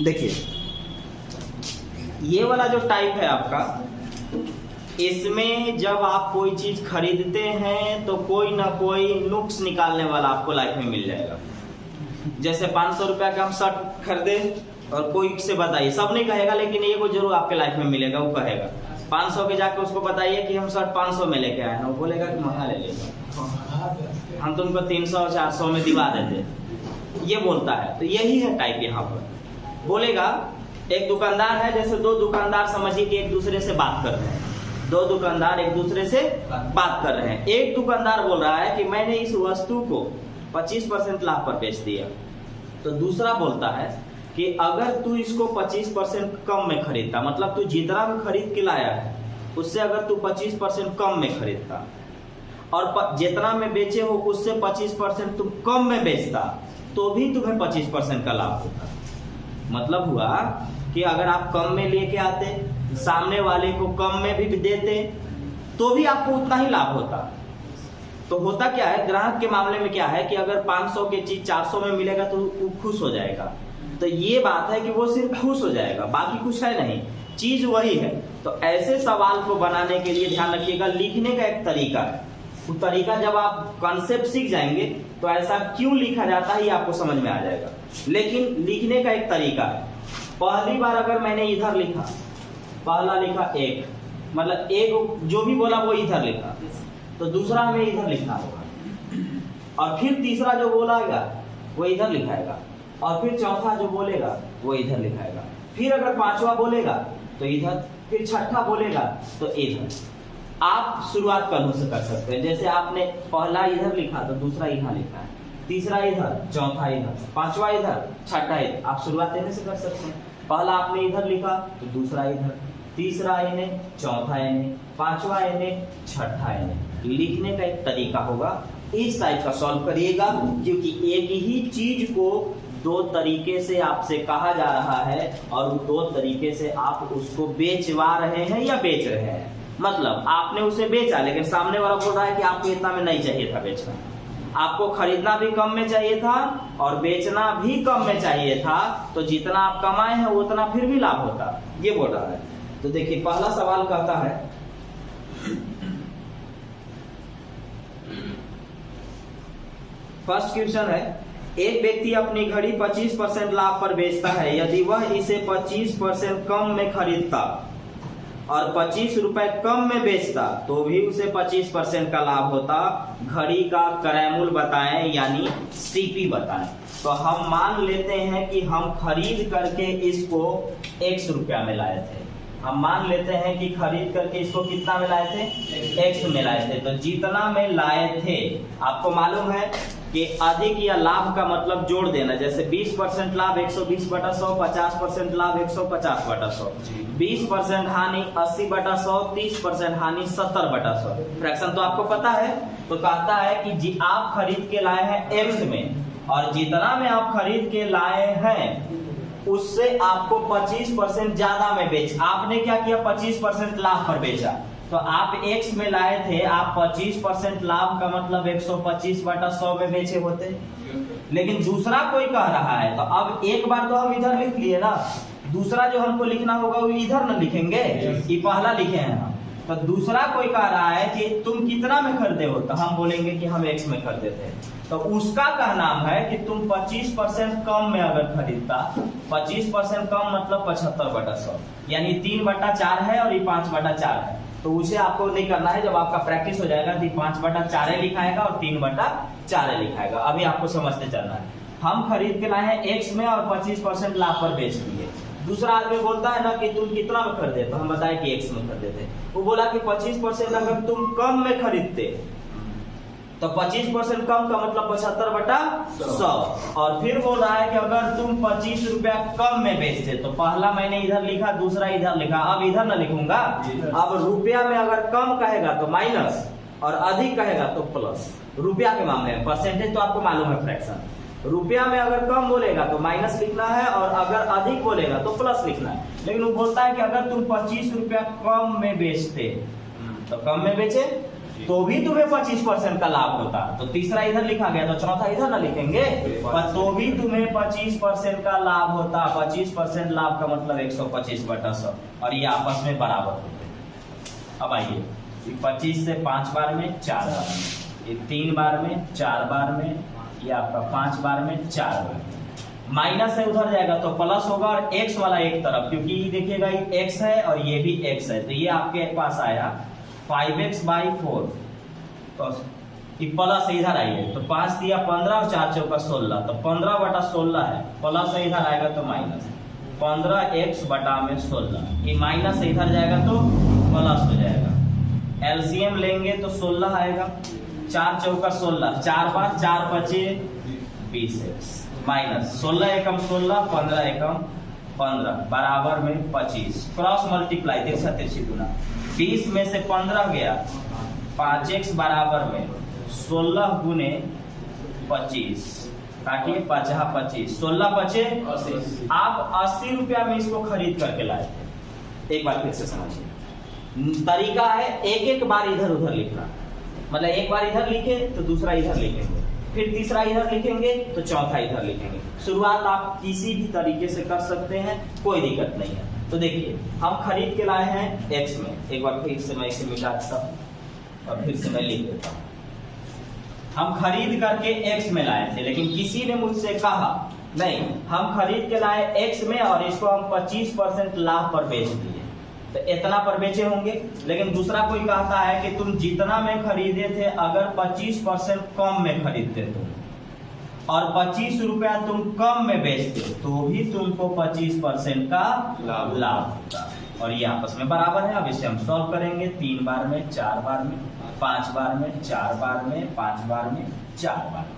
देखिए ये वाला जो टाइप है आपका, इसमें जब आप कोई चीज खरीदते हैं तो कोई ना कोई नुक्स निकालने वाला आपको लाइफ में मिल जाएगा। जैसे 500 रुपया का हम शर्ट खरीदे और कोई से बताइए, सब नहीं कहेगा लेकिन ये को जरूर आपके लाइफ में मिलेगा। वो कहेगा 500 के जाके उसको बताइए कि हम शर्ट 500 में लेके आए हैं, वो बोलेगा कि महंगा ले लेगा, हम तुमको 300 400 में दिवा देते, ये बोलता है। तो यही है टाइप यहाँ पर। बोलेगा एक दुकानदार है, जैसे दो दुकानदार समझिए कि एक दूसरे से बात कर रहे हैं, दो दुकानदार एक दूसरे से बात कर रहे हैं। एक दुकानदार बोल रहा है कि मैंने इस वस्तु को 25% लाभ पर बेच दिया, तो दूसरा बोलता है कि अगर तू इसको 25% कम में खरीदता, मतलब तू जितना भी खरीद के लाया है उससे अगर तू 25% कम में खरीदता और जितना में बेचे हो उससे 25% तुम कम में बेचता, तो भी तुम्हें 25% का लाभ होता। मतलब हुआ कि अगर आप कम में लेके आते, सामने वाले को कम में भी देते, तो भी आपको उतना ही लाभ होता। तो होता क्या है, ग्राहक के मामले में क्या है कि अगर 500 की चीज 400 में मिलेगा तो वो खुश हो जाएगा। तो ये बात है कि वो सिर्फ खुश हो जाएगा, बाकी कुछ है नहीं, चीज वही है। तो ऐसे सवाल को बनाने के लिए ध्यान रखिएगा, लिखने का एक तरीका है। वो तरीका जब आप कॉन्सेप्ट सीख जाएंगे तो ऐसा क्यों लिखा जाता है ये आपको समझ में आ जाएगा। लेकिन लिखने का एक तरीका है। पहली बार अगर मैंने इधर लिखा, पहला लिखा एक, मतलब एक जो भी बोला वो इधर लिखा, तो दूसरा हमें इधर लिखना होगा, और फिर तीसरा जो बोलाएगा वो इधर लिखाएगा, और फिर चौथा जो बोलेगा वो इधर लिखाएगा, फिर अगर पांचवा बोलेगा तो इधर, फिर छठा बोलेगा तो इधर। आप शुरुआत कन्नू से कर सकते हैं। जैसे आपने पहला इधर लिखा तो दूसरा यहाँ लिखा है, तीसरा इधर, चौथा इधर, पांचवा इधर, छठा इधर। आप शुरुआत इधर से कर सकते हैं। पहला आपने इधर लिखा तो दूसरा इधर, तीसरा इन्हें, चौथा इन्हें, पांचवा इन्हें, छठा इन्हें। लिखने का एक तरीका होगा, इस टाइप का सॉल्व करिएगा, क्योंकि एक ही चीज को दो तरीके से आपसे कहा जा रहा है और दो तरीके से आप उसको बेचवा रहे हैं या बेच रहे हैं। मतलब आपने उसे बेचा, लेकिन सामने वाला बोल रहा है कि आपको इतना में नहीं चाहिए था बेचना, आपको खरीदना भी कम में चाहिए था और बेचना भी कम में चाहिए था, तो जितना आप कमाए हैं उतना फिर भी लाभ होता, ये बोल रहा है। तो देखिए पहला सवाल कहता है, फर्स्ट क्वेश्चन है, एक व्यक्ति अपनी घड़ी 25% लाभ पर बेचता है। यदि वह इसे 25% कम में खरीदता और 25 रुपए कम में बेचता तो भी उसे 25% का लाभ होता। घड़ी का क्रयमूल्य बताएं, यानी सीपी बताएं। तो हम मान लेते हैं कि हम खरीद करके इसको x रुपया में लाए थे। हम मान लेते हैं कि खरीद करके इसको कितना में लाए थे, x में लाए थे। तो जितना में लाए थे, आपको मालूम है कि अधिक या लाभ का मतलब जोड़ देना। जैसे 20% लाभ 120/100, 50% लाभ 150/100, 20% हानि 80/100, 30% हानि 70/100। फ्रैक्शन तो आपको पता है। तो कहता है कि आप खरीद के लाए हैं x में, और जितना में आप खरीद के लाए हैं उससे आपको 25% ज्यादा में बेच, आपने क्या किया, 25% लाभ पर बेचा। तो आप x में लाए थे, आप 25% लाभ का मतलब 125/100 में बेचे होते। लेकिन दूसरा कोई कह रहा है, तो अब एक बार तो हम इधर लिख लिए ना, दूसरा जो हमको लिखना होगा वो इधर ना लिखेंगे, ये पहला लिखे हैं हम। तो दूसरा कोई कह रहा है कि तुम कितना में खरीदे हो, तो हम बोलेंगे कि हम x में खरीदे थे। तो उसका कहना है कि तुम 25% कम में अगर खरीदता, 25% कम मतलब 75/100, यानी 3/4 है और ये 5/4 है। तो उसे आपको नहीं करना है, जब आपका प्रैक्टिस हो जाएगा तो 5/4 लिखाएगा और 3/4 लिखाएगा। अभी आपको समझते चलना है। हम खरीद के लाए हैं x में और 25% लाभ पर बेच दिए। दूसरा आदमी बोलता है ना कि तुम कितना में खरीदे, तो हम बताए कि x में खरीदे थे। वो बोला कि 25% अगर तुम कम में खरीदते, तो 25% कम का मतलब 75/100। और फिर बोल रहा है कि अगर तुम 25 रुपया कम में बेचते, तो पहला मैंने इधर लिखा, दूसरा इधर लिखा, अब इधर ना लिखूंगा। अब रुपया में अगर कम कहेगा तो माइनस और अधिक कहेगा तो प्लस। रुपया के मामले में परसेंटेज तो आपको मालूम है, फ्रैक्शन। रुपया में अगर कम बोलेगा तो माइनस लिखना है और अगर अधिक बोलेगा तो प्लस लिखना है। लेकिन वो बोलता है कि अगर तुम 25 रुपया कम में बेचते, तो कम में बेचे, तो भी तुम्हें 25% का लाभ होता। तो तीसरा इधर लिखा गया तो चौथा इधर ना लिखेंगे, पर तो भी तुम्हें 25% का लाभ होता। 25% लाभ का मतलब 125/100 और ये आपस में बराबर होते हैं। अब आइए 25 से 5 बार में 4 बार में, ये 3 बार में 4 बार में, ये आपका 5 बार में 4 बार में। माइनस है उधर जाएगा तो प्लस होगा और x वाला एक तरफ, क्योंकि देखिएगा ये x है और ये भी x है, तो ये आपके पास आया 5x/4। तो ये प्लस इधर आइए तो 5 दिया 15 और 4 चौका 16, तो 15/16 है। प्लस है इधर आएगा तो माइनस 15x/16। ये माइनस इधर जाएगा तो प्लस हो जाएगा। एलसीएम लेंगे तो 16 आएगा। 4 चौका 16, 4 बार 4 5 20x माइनस 16 एकम 16, 15 एकम 15 बराबर में 25। क्रॉस मल्टीप्लाई तिरछा तिरछी गुना, 20 में से 15 गया, 5x बराबर में 16 गुने 25, काटिए 50 25, 16 बचे 80। आप 80 रुपया में इसको खरीद करके लाए थे। एक बार फिर से समझिए, तरीका है एक एक बार इधर उधर लिखना, मतलब एक बार इधर लिखे तो दूसरा इधर लिखेंगे, फिर तीसरा इधर लिखेंगे तो चौथा इधर लिखेंगे। शुरुआत आप किसी भी तरीके से कर सकते हैं, कोई दिक्कत नहीं है। तो देखिए हम खरीद के लाए हैं x में, एक बार फिर से मैं इसे मिटा देता हूं और फिर से मैं लिख देता हूं। हम खरीद करके x में लाए थे, लेकिन किसी ने मुझसे कहा नहीं हम खरीद के लाए x में और इसको हम 25% लाभ पर बेच दिए, तो इतना पर बेचे होंगे। लेकिन दूसरा कोई कहता है कि तुम जितना में खरीदे थे अगर 25% कम में खरीदते तुम और 25 रुपया तुम कम में बेचते तो भी तुमको 25% का लाभ होता, और ये आपस में बराबर है। अब इसे हम सॉल्व करेंगे 3 बार में 4 बार में 5 बार में 4 बार में 5 बार में 4 बार में,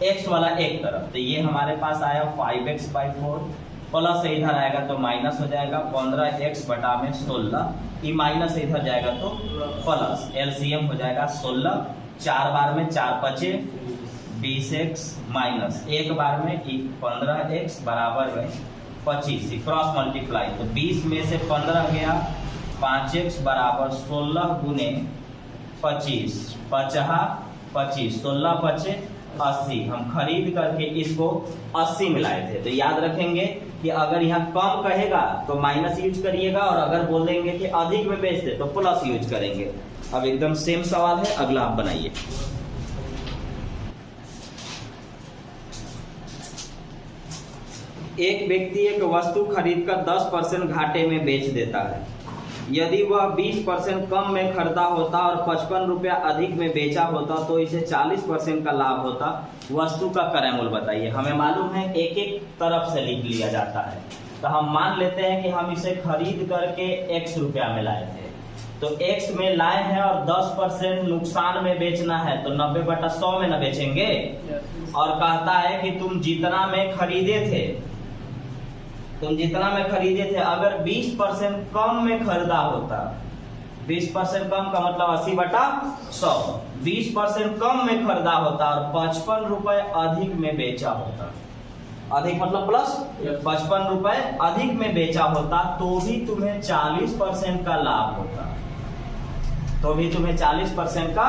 x वाला एक तरफ, तो ये हमारे पास आया 5x/4, प्लस इधर आएगा तो माइनस हो जाएगा 15x/16, ये माइनस इधर जाएगा तो प्लस, एलसीएम हो जाएगा 16, 4 बार में 4 5 20x माइनस, एक बार में 15x बराबर में 25, क्रॉस मल्टीप्लाई, तो 20 में से 15 गया, 5x बराबर 16 गुने 25, 50 25, 16 5 80। हम खरीद करके इसको 80 में लाए थे। तो याद रखेंगे कि अगर यहाँ कम कहेगा तो माइनस यूज करिएगा, और अगर बोल देंगे कि अधिक में बेच दे तो प्लस यूज करेंगे। अब एकदम सेम सवाल है, अगला आप बनाइए। एक व्यक्ति एक वस्तु खरीदकर 10% घाटे में बेच देता है। यदि वह 20% कम में खरीदा होता और 55 रुपया अधिक में बेचा होता तो इसे 40% का लाभ होता। वस्तु का क्रय मूल्य बताइए। हमें मालूम है एक एक तरफ से लिख लिया जाता है, तो हम मान लेते हैं कि हम इसे खरीद करके x रुपया में लाए थे, तो x में लाए हैं और 10% नुकसान में बेचना है, तो 90/100 में न बेचेंगे। और कहता है कि तुम जितना में खरीदे थे अगर 20% कम में खरीदा होता, 20% कम का मतलब 80/100, 20% कम में खरीदा होता और 55 रुपए अधिक में बेचा होता, अधिक मतलब प्लस, 55 रुपए अधिक में बेचा होता तो भी तुम्हें 40% का लाभ होता, तो भी तुम्हें 40% का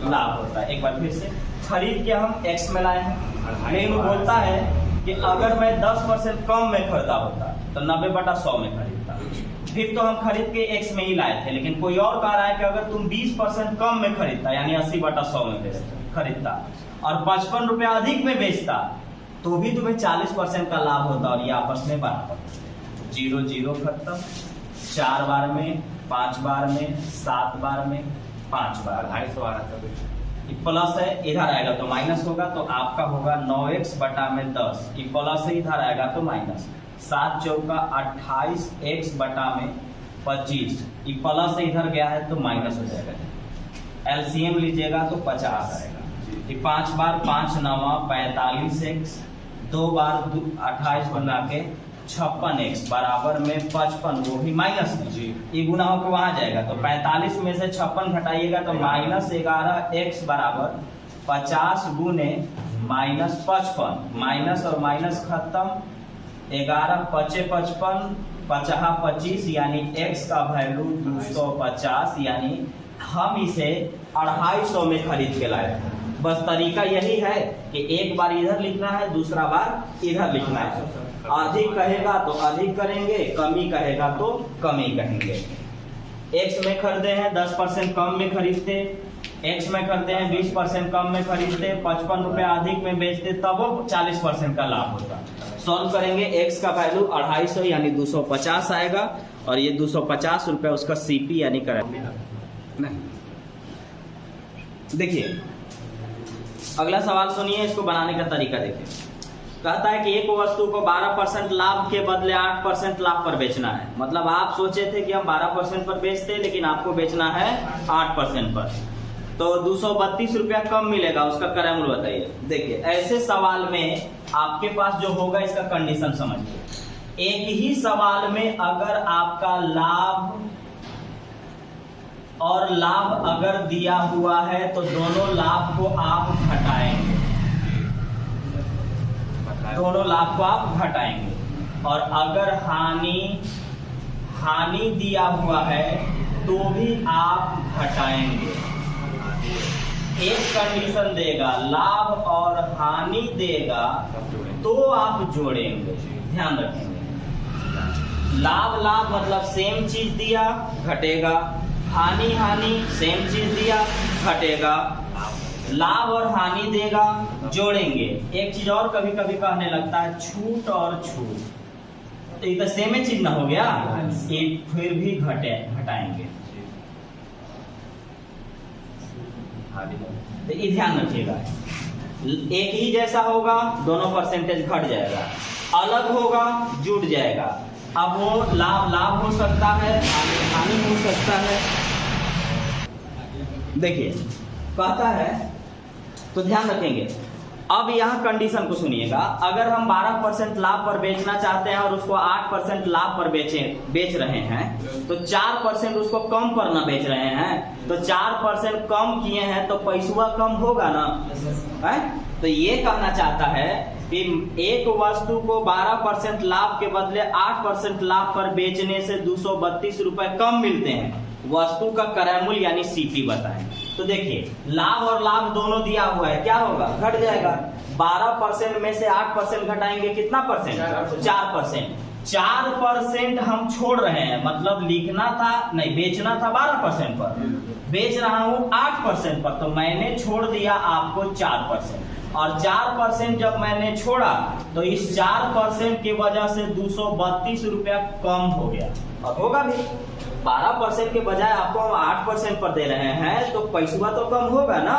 लाभ होता है। एक बार फिर से खरीद के हम x में लाए हैं, लेकिन बोलता है कि अगर मैं 10% कम में खरीदा होता तो 90/100 में खरीदता, फिर तो हम खरीद के x में ही लाए थे। लेकिन कोई और कह रहा है कि अगर तुम 20% कम में खरीदता यानी 80/100 में खरीदता और 55 रुपया अधिक में बेचता तो भी तुम्हें 40% का लाभ होता, और ये आपस में बराबर, 0 0 खत्म, 4 बार में 5 बार में 7 बार में 5 बार, 250 आ रहा था, प्लस है इधर आएगा तो माइनस होगा, तो आपका होगा 9x/10, ये प्लस है इधर आएगा तो माइनस, 7 चौका 28 x/25, ये प्लस इधर गया है तो माइनस हो जाएगा। एलसीएम लीजिएगा तो 50 आएगा, ये 5 बार 5 9 45x, 2 बार 28 बना के 56x बराबर में 55, वो भी माइनस में, ये गुना होकर वहां जाएगा तो 45 में से 56 घटाइएगा तो -11x बराबर 50 गुने -55, माइनस और माइनस खत्म, 11 5 55, 50 25 यानी x का वैल्यू 250 यानी हम इसे 250 में खरीद के लाए थे। बस तरीका यही है कि एक बार इधर लिखना है, दूसरा बार इधर लिखना है। अधिक कहेगा तो अधिक करेंगे, कमी कहेगा तो कमी कहेंगे। एक्स में खरीदे हैं 10% कम में खरीदते, एक्स में खरीदे हैं 20% कम में खरीदते, 55 रुपया अधिक में बेचते, तब वो 40% का लाभ होता। सॉल्व करेंगे, एक्स का वैल्यू 250 यानी 250 आएगा और ये 250 रुपया उसका सीपी यानी नहीं। देखिए अगला सवाल सुनिए, इसको बनाने का तरीका देखिए। कहता है कि एक वस्तु को 12% लाभ के बदले 8% लाभ पर बेचना है। मतलब आप सोचे थे कि हम 12% पर बेचते हैं, लेकिन आपको बेचना है 8% पर, तो 232 रुपया कम मिलेगा, उसका क्रय मूल्य बताइए। देखिए ऐसे सवाल में आपके पास जो होगा इसका कंडीशन समझिए। एक ही सवाल में अगर आपका लाभ और लाभ अगर दिया हुआ है तो दोनों लाभ को आप घटाएंगे, दोनों लाभ को आप घटाएंगे। और अगर हानि दिया हुआ है तो भी आप घटाएंगे। एक कंडीशन देगा, लाभ और हानि देगा तो आप जोड़ेंगे। ध्यान रखेंगे, लाभ मतलब सेम चीज दिया घटेगा, हानि सेम चीज दिया घटेगा, लाभ और हानि देगा जोड़ेंगे। एक चीज और कभी कभी कहने लगता है, छूट और छूट, तो ये तो सेम ही चीज ना हो गया, ये फिर भी घटाएंगे। तो ये ध्यान रखिएगा, एक ही जैसा होगा दोनों परसेंटेज घट जाएगा, अलग होगा जुड़ जाएगा। अब वो लाभ हो सकता है, हानि हो सकता है। देखिए कहता है, तो ध्यान रखेंगे। अब यहाँ कंडीशन को सुनिएगा, अगर हम 12% लाभ पर बेचना चाहते हैं और उसको 8% लाभ पर बेच रहे हैं, तो 4% उसको कम पर ना बेच रहे हैं, तो 4% कम किए हैं तो पैसा कम होगा ना है? तो ये कहना चाहता है कि एक वस्तु को 12% लाभ के बदले 8% लाभ पर बेचने से 232 रुपए कम मिलते हैं। वस्तु का क्रय मूल्य यानी सीपी बताएं। तो देखिए लाभ और लाभ दोनों दिया हुआ है, क्या होगा? घट जाएगा। 12% में से 8% घटाएंगे, कितना परसेंट? 4%। 4% हम छोड़ रहे हैं, मतलब लिखना था नहीं, बेचना था 12% पर, बेच रहा हूं 8% पर, तो मैंने छोड़ दिया आपको 4%। और 4% जब मैंने छोड़ा तो इस 4% की वजह से 232 रुपया कम हो गया। और होगा भी, 12% के बजाय आपको हम 8% पर दे रहे हैं तो पैसा तो कम होगा ना,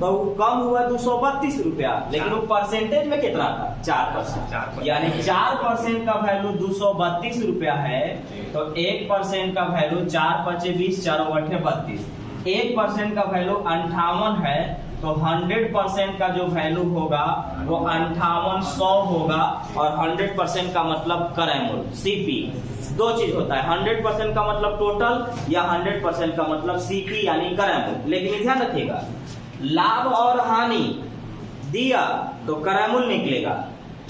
तो कम हुआ 232 रुपया, लेकिन वो परसेंटेज में कितना था? 4%। यानी 4% का वैल्यू 232 रुपया है, तो 1% का वैल्यू 4 × 20, 4 × 8 32, 1% का वैल्यू 58 है, तो 100% का जो वैल्यू होगा वो 5800 होगा। और 100% का मतलब क्रय मूल्य सीपी, दो चीज होता है, 100% का मतलब टोटल या 100% का मतलब सीपी यानी क्रय मूल्य। लेकिन ध्यान रखिएगा, लाभ और हानि दिया तो क्रय मूल्य निकलेगा,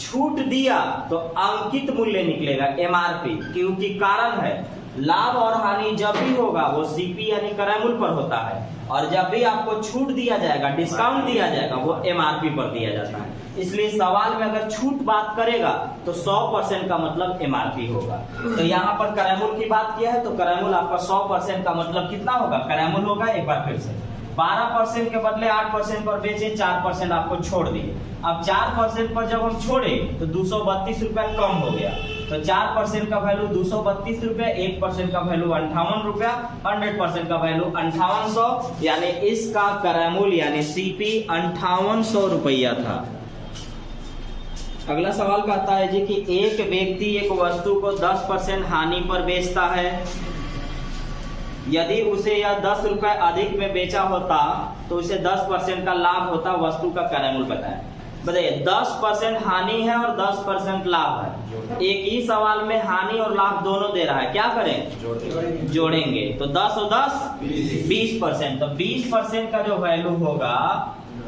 छूट दिया तो अंकित मूल्य निकलेगा एमआरपी, क्योंकि कारण है लाभ और हानि जब भी होगा वो सीपी यानी क्रय मूल्य पर होता है, और जब भी आपको छूट दिया जाएगा, डिस्काउंट दिया जाएगा, वो एमआरपी पर दिया जाता है। इसलिए सवाल में अगर छूट बात करेगा तो 100% का मतलब एमआरपी होगा। तो यहाँ पर क्रय मूल्य की बात किया है, तो क्रय मूल्य आपका 100% का मतलब कितना होगा? क्रय मूल्य होगा, एक बार फिर से 12% के बदले 8% पर बेचे, 4% आपको छोड़ दिए। अब 4% पर जब हम छोड़े तो 232 रुपया कम हो गया, तो 4% का वैल्यू 232 रुपया, 1% का वैल्यू 58 रुपया, 100% का वैल्यू 5800, यानी इसका क्रय मूल्य यानी सीपी 5800 रुपया था। अगला सवाल कहता है जी कि एक व्यक्ति एक वस्तु को 10% हानि पर बेचता है, यदि उसे यह 10 रुपए अधिक में बेचा होता तो उसे 10% का लाभ होता, वस्तु का क्रय मूल्य बताएं। बताइए 10% हानि है और 10% लाभ है, एक ही सवाल में हानि और लाभ दोनों दे रहा है, क्या करें? जोड़ेंगे। तो 10 और 10 20%, तो 20% का जो वैल्यू होगा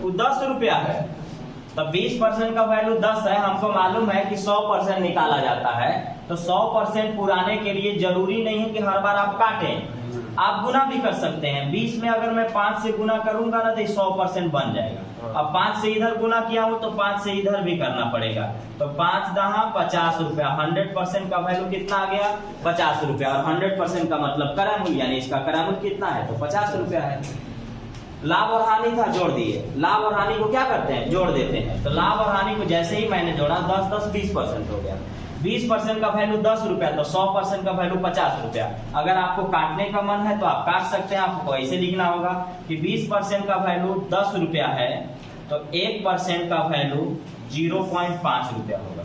वो 10 रुपया है, तो 20% का वैल्यू 10 है। हमको मालूम है कि 100% निकाला जाता है, तो 100% पुराने के लिए जरूरी नहीं है कि हर बार आप काटें, आप गुना भी कर सकते हैं। 20 में अगर मैं 5 से गुना करूंगा ना तो 100% बन जाएगा। अब 5 से इधर गुना किया हूं तो 5 से इधर भी करना पड़ेगा। तो 5 दहा 50 रुपया, 100% का वैल्यू कितना आ गया 50 रुपया। और 100% का मतलब करामूल, यानी इसका करामूल कितना है तो 50 रुपया है। लाभ और हानि था, जोड़ दिए। लाभ और हानि को क्या करते हैं, जोड़ देते हैं। तो लाभ और हानि को जैसे ही मैंने जोड़ा 10 10 20% हो गया। 20% का वैल्यू 10 रुपया, तो 100% का वैल्यू 50 रुपया। अगर आपको काटने का मन है तो आप काट सकते हैं। आपको ऐसे लिखना होगा कि 20% का वैल्यू 10 रुपया है तो 1% का वैल्यू 0.5 रुपया होगा।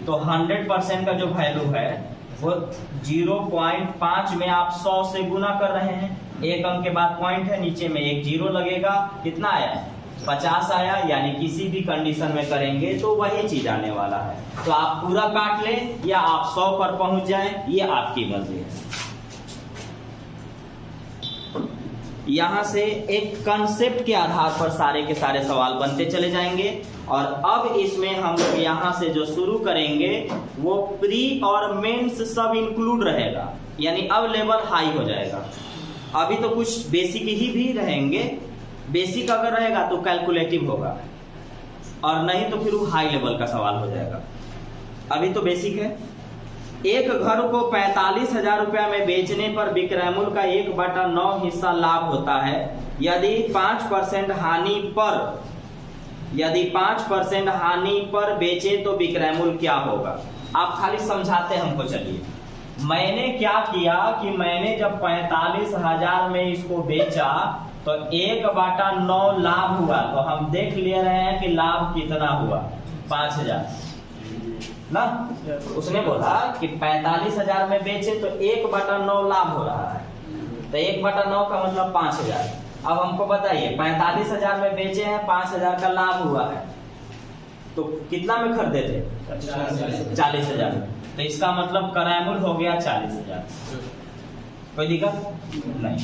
तो 100% का जो वैल्यू है वो 0.5 में आप 100 से गुना कर रहे हैं। एक अंक के बाद पॉइंट है, नीचे में एक जीरो लगेगा। कितना आया 50 आया। यानी किसी भी कंडीशन में करेंगे तो वही चीज आने वाला है। तो आप पूरा काट लें या आप 100 पर पहुंच जाएं, ये आपकी मर्जी है। यहां से एक कंसेप्ट के आधार पर सारे के सारे सवाल बनते चले जाएंगे। और अब इसमें हम लोग यहां से जो शुरू करेंगे वो प्री और मेंस सब इंक्लूड रहेगा, यानी अब लेवल हाई हो जाएगा। अभी तो कुछ बेसिक ही भी रहेंगे। बेसिक अगर रहेगा तो कैलकुलेटिव होगा, और नहीं तो फिर वो हाई लेवल का सवाल हो जाएगा। अभी तो बेसिक है। एक घर को 45,000 रुपया में बेचने पर विक्रय मूल्य का 1/9 हिस्सा लाभ होता है। यदि 5% हानि पर बेचे तो विक्रय मूल्य क्या होगा। आप खाली समझाते हमको। चलिए, मैंने क्या किया कि मैंने जब 45,000 में इसको बेचा तो 1/9 लाभ हुआ। तो हम देख ले रहे हैं कि लाभ कितना हुआ 5,000 ना। उसने बोला कि 45,000 में बेचे तो 1/9 लाभ हो रहा है। तो 1/9 का मतलब 5,000। अब हमको बताइए 45,000 में बेचे हैं, 5,000 का लाभ हुआ है, तो कितना में खरीदे थे 40,000 में। तो इसका मतलब क्रय मूल्य हो गया 40,000। कोई दिक्कत नहीं।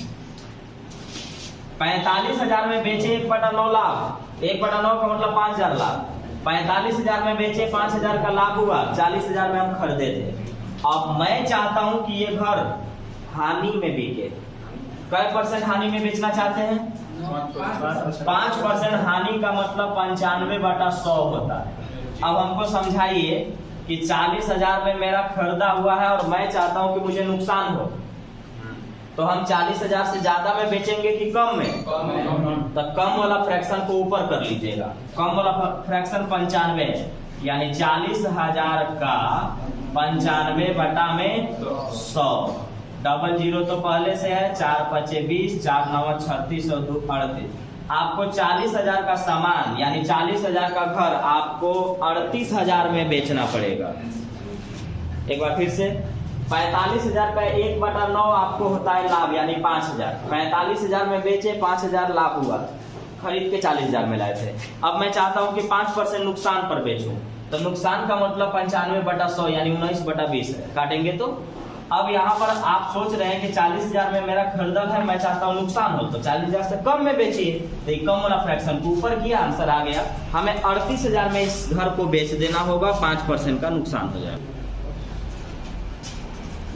45,000 में बेचे 1/9 लाभ, 1/9 का मतलब 5,000 लाभ। 45,000 में बेचे 5,000 का लाभ हुआ, 40,000 में हम खरीदे थे। अब मैं चाहता हूं कि ये घर हानि में बिके। कै % हानि में बेचना चाहते हैं 5%। हानि का मतलब 95/100 होता है। अब हमको समझाइए कि 40,000 में मेरा खरीदा हुआ है और मैं चाहता हूं कि मुझे नुकसान हो, तो हम 40,000 से ज्यादा में बेचेंगे कि कम में। तो कम वाला फ्रैक्शन को ऊपर कर लीजिएगा। कम वाला फ्रैक्शन 95 है, यानी 40,000 का 95/100। डबल जीरो तो पहले से है। 4 × 5 = 20, 4 × 9 = 36 और 2 = 38। आपको 40,000 का सामान यानी 40,000 का घर आपको 38,000 में बेचना पड़ेगा। एक बार फिर से, 45,000 का 1/9 आपको होता है लाभ, यानी 5,000। 45,000 में बेचे, 5,000 लाभ हुआ, खरीद के 40,000 में लाए थे। अब मैं चाहता हूं कि 5% नुकसान पर बेचूं, तो नुकसान का मतलब 95/100 यानी 19/20 है। काटेंगे तो अब यहाँ पर आप सोच रहे हैं कि 40,000 में मेरा खरीदा है, मैं चाहता हूँ नुकसान हो, तो 40,000 से कम में बेचिए। तो ये कम वाला फ्रैक्शन को ऊपर किया, आंसर आ गया। हमें 38,000 में इस घर को बेच देना होगा, 5% का नुकसान हो जाएगा।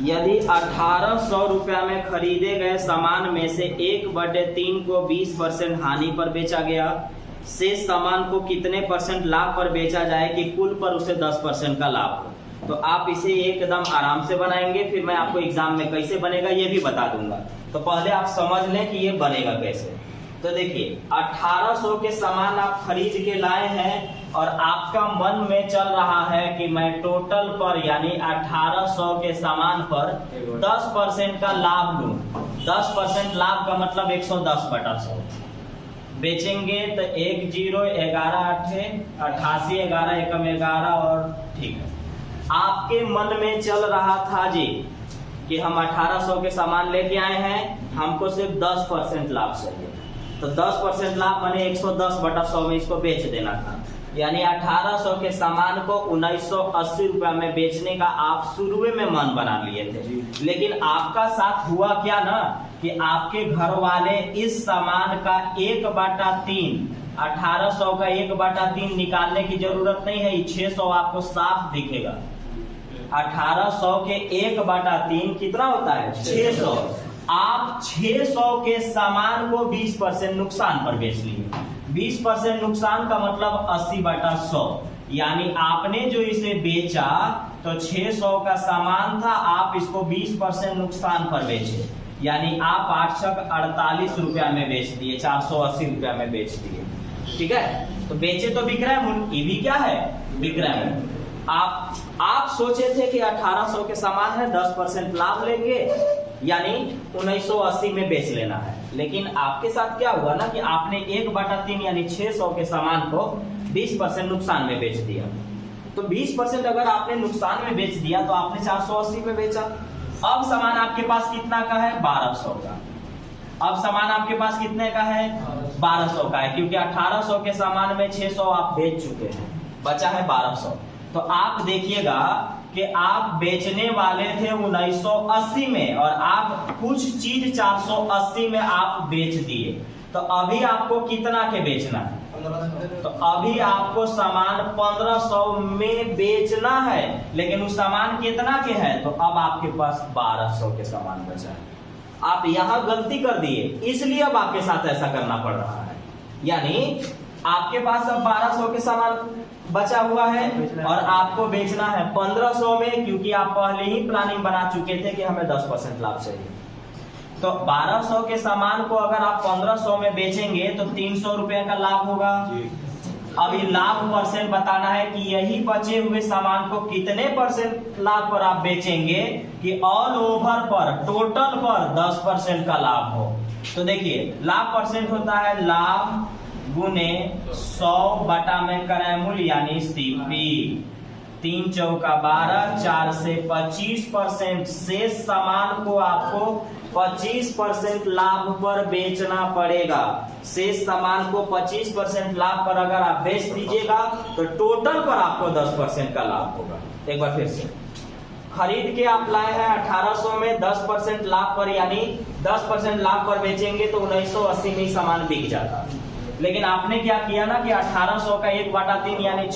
यदि 1,800 रुपया में खरीदे गए सामान में से 1/3 को 20% हानि पर बेचा गया, शेष सामान को कितने % लाभ पर बेचा जाए कि कुल पर उसे 10% का लाभ हो। तो आप इसे एकदम आराम से बनाएंगे, फिर मैं आपको एग्जाम में कैसे बनेगा ये भी बता दूंगा। तो पहले आप समझ लें कि ये बनेगा कैसे। तो देखिए, 1,800 के सामान आप खरीद के लाए हैं और आपका मन में चल रहा है कि मैं टोटल पर यानी 1,800 के सामान पर 10% का लाभ लूं। 10% लाभ का मतलब 110/100 बेचेंगे। तो 1 0 11 8 88 11 एकम 11 और ठीक है। आपके मन में चल रहा था जी कि हम 1,800 के सामान लेके आए हैं, हमको सिर्फ 10% लाभ चाहिए। तो 10% लाभ माने 110/100 में इसको बेच देना था, यानी 1,800 के सामान को 1,980 रुपया में बेचने का आप शुरू में मन बना लिए थे। लेकिन आपका साथ हुआ क्या ना कि आपके घर वाले इस सामान का 1/3 1,800 का 1/3 निकालने की जरूरत नहीं है, 600 आपको साफ दिखेगा। 1,800 के 1/3 कितना होता है 600। आप 600 के सामान को 20% नुकसान पर बेच लिए। 20% नुकसान का मतलब 80/100, यानी आपने जो इसे बेचा तो 600 का सामान था, आप इसको 20% नुकसान पर बेचे, यानी आप 848 रुपया में बेच दिए, 480 रुपया में बेच दिए। ठीक है, तो बेचे तो विक्रय मूल्य, ये भी क्या है, विक्रय मूल्य। आप सोचे थे कि 1800 के सामान है, 10% लाभ लेंगे, यानी 1980 में बेच लेना है। लेकिन आपके साथ क्या हुआ ना कि आपने 1/3 यानी 600 के सामान को 20% नुकसान में बेच दिया। तो 20% अगर आपने नुकसान में बेच दिया तो आपने 480 में बेचा। अब सामान आपके पास कितना का है, 1200 का। अब सामान आपके पास कितने का है, 1200 का है, क्योंकि 1800 के सामान में 600 आप बेच चुके हैं, बचा है 1200। तो आप देखिएगा कि आप बेचने वाले थे 1980 में और आप कुछ चीज 480 में आप बेच दिए। तो अभी आपको कितना के बेचना है, तो अभी आपको सामान 1500 में बेचना है, लेकिन उस सामान कितना के है, तो अब आपके पास 1200 के सामान बचा है। आप यहां गलती कर दिए, इसलिए अब आपके साथ ऐसा करना पड़ रहा है। यानी आपके पास अब 1200 के सामान बचा हुआ है और आपको बेचना है 1500 में, क्योंकि आप पहले ही प्लानिंग बना चुके थे कि हमें 10% लाभ चाहिए। तो 1200 के सामान को अगर आप 1500 में बेचेंगे तो 300 रुपए का लाभ होगा। अभी लाभ परसेंट बताना है कि यही बचे हुए सामान को कितने % लाभ पर आप बेचेंगे कि ऑल ओवर पर, टोटल पर 10% का लाभ हो। तो देखिए लाभ परसेंट होता है लाभ गुने 100 बटा में क्रय मूल्य यानी सीपी। 3 चौका 12, 4 से 25% शेष सामान को आपको 25% लाभ पर बेचना पड़ेगा। शेष सामान को 25% लाभ पर अगर आप बेच दीजिएगा तो टोटल पर आपको 10% का लाभ होगा। एक बार फिर से, खरीद के आप लाए हैं 1800 में, 10% लाभ पर, यानी 10% लाभ पर बेचेंगे तो 1980 में सामान बिक जाता। लेकिन आपने क्या किया ना कि 1800 का 1/3 यानी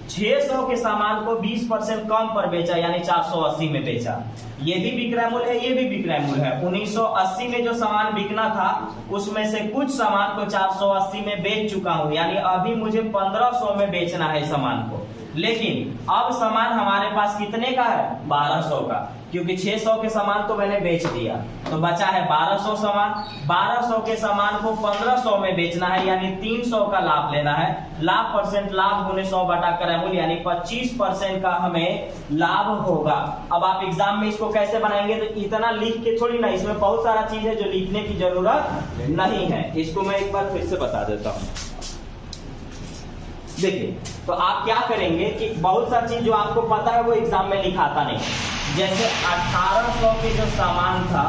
600 के सामान को 20% कम पर बेचा, यानी 480 में बेचा। ये भी विक्रय मूल्य है, ये भी विक्रय मूल्य है। 1980 में जो सामान बिकना था उसमें से कुछ सामान को 480 में बेच चुका हूं, यानी अभी मुझे 1500 में बेचना है सामान को। लेकिन अब सामान हमारे पास कितने का है, 1200 का, क्योंकि 600 के सामान तो मैंने बेच दिया, तो बचा है 1200 सामान। 1200 के सामान को 1500 में बेचना है, यानी 300 का लाभ लेना है। लाभ परसेंट लाभ गुने 100 बटा क्रय मूल्य, यानी 25% का हमें लाभ होगा। अब आप एग्जाम में इसको कैसे बनाएंगे, तो इतना लिख के थोड़ी ना, इसमें बहुत सारा चीज है जो लिखने की जरूरत नहीं है। इसको मैं एक बार फिर से बता देता हूँ। देखिए, तो आप क्या करेंगे कि बहुत सा चीज जो आपको पता है वो एग्जाम में लिखाता नहीं। जैसे 1800 के जो सामान था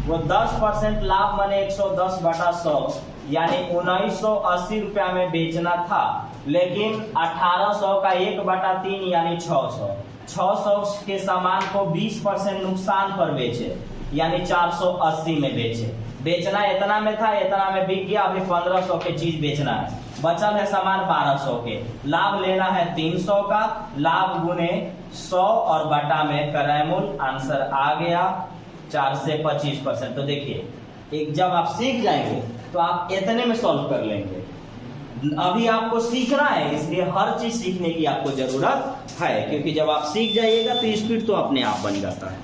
वो 10% लाभ माने 110 बटा 100, यानी 1980 रुपया में बेचना था। लेकिन 1800 का 1/3 यानी 600 के सामान को 20% नुकसान पर बेचे, यानी 480 में बेचे। बेचना इतना में था, इतना में बिक गया, अभी 1500 के चीज बेचना है, बचल है सामान 1200 के। लाभ लेना है 300 का, लाभ गुने 100 और बटा में क्रय मूल्य। आंसर आ गया 4 से 25%। तो देखिए, एक जब आप सीख जाएंगे तो आप इतने में सॉल्व कर लेंगे। अभी आपको सीखना है, इसलिए हर चीज सीखने की आपको जरूरत है, क्योंकि जब आप सीख जाइएगा तो स्पीड तो अपने आप बन जाता है।